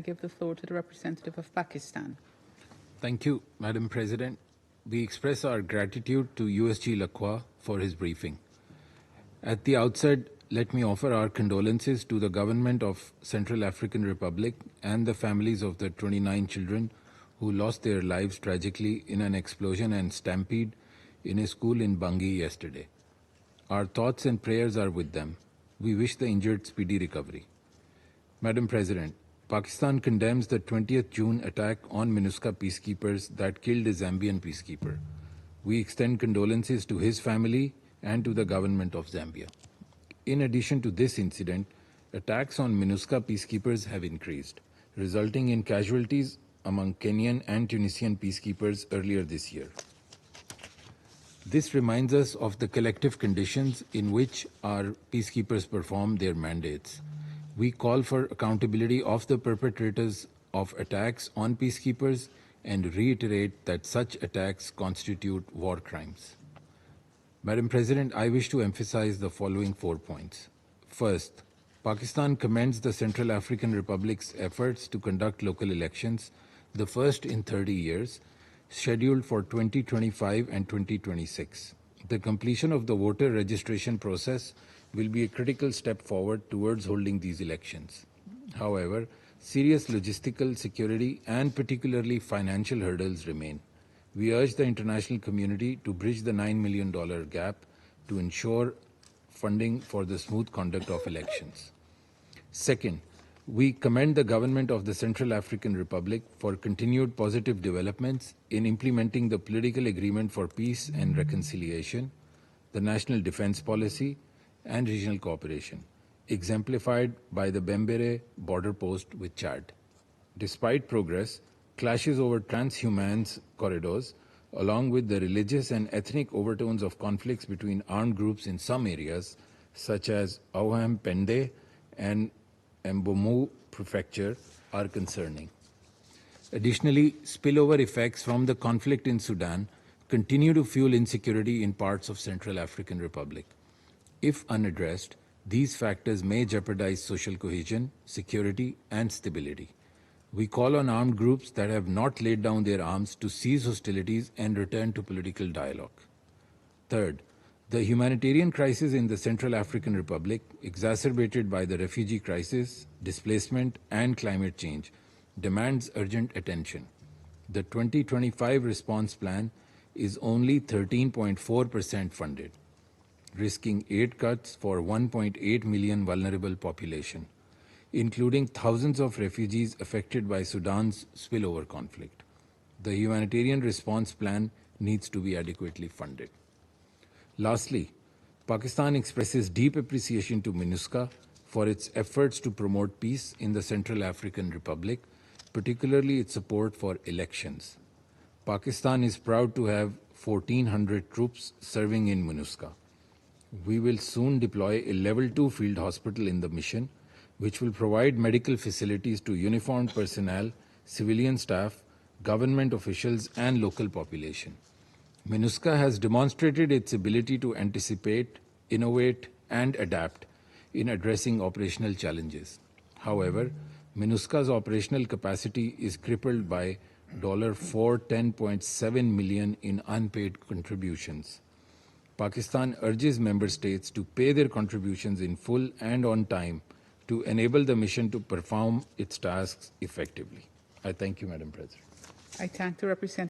I give the floor to the representative of Pakistan. Thank you, Madam President. We express our gratitude to USG Lakwa for his briefing. At the outset, let me offer our condolences to the government of Central African Republic and the families of the 29 children who lost their lives tragically in an explosion and stampede in a school in Bangi yesterday. Our thoughts and prayers are with them. We wish the injured speedy recovery. Madam President, Pakistan condemns the 20th June attack on MINUSCA peacekeepers that killed a Zambian peacekeeper. We extend condolences to his family and to the government of Zambia. In addition to this incident, attacks on MINUSCA peacekeepers have increased, resulting in casualties among Kenyan and Tunisian peacekeepers earlier this year. This reminds us of the collective conditions in which our peacekeepers perform their mandates. We call for accountability of the perpetrators of attacks on peacekeepers and reiterate that such attacks constitute war crimes. Madam President, I wish to emphasize the following 4 points. First, Pakistan commends the Central African Republic's efforts to conduct local elections, the first in 30 years, scheduled for 2025 and 2026. The completion of the voter registration process will be a critical step forward towards holding these elections. However, serious logistical, security, and particularly financial hurdles remain. We urge the international community to bridge the $9 million gap to ensure funding for the smooth conduct of elections. Second, we commend the government of the Central African Republic for continued positive developments in implementing the political agreement for peace and reconciliation, the national defense policy, and regional cooperation, exemplified by the Bembere border post with Chad. Despite progress, clashes over transhumance corridors, along with the religious and ethnic overtones of conflicts between armed groups in some areas, such as Auham Pende and Mbomu Prefecture, are concerning. Additionally, spillover effects from the conflict in Sudan continue to fuel insecurity in parts of Central African Republic. If unaddressed, these factors may jeopardize social cohesion, security, and stability. We call on armed groups that have not laid down their arms to cease hostilities and return to political dialogue. Third, the humanitarian crisis in the Central African Republic, exacerbated by the refugee crisis, displacement, and climate change, demands urgent attention. The 2025 response plan is only 13.4% funded, risking aid cuts for 1.8 million vulnerable population, including thousands of refugees affected by Sudan's spillover conflict. The humanitarian response plan needs to be adequately funded. Lastly, Pakistan expresses deep appreciation to MINUSCA for its efforts to promote peace in the Central African Republic, particularly its support for elections. Pakistan is proud to have 1,400 troops serving in MINUSCA. We will soon deploy a Level 2 field hospital in the mission, which will provide medical facilities to uniformed personnel, civilian staff, government officials, and local population. MINUSCA has demonstrated its ability to anticipate, innovate, and adapt in addressing operational challenges. However, MINUSCA's operational capacity is crippled by $410.7 million in unpaid contributions. Pakistan urges member states to pay their contributions in full and on time to enable the mission to perform its tasks effectively. I thank you, Madam President. I thank the representative.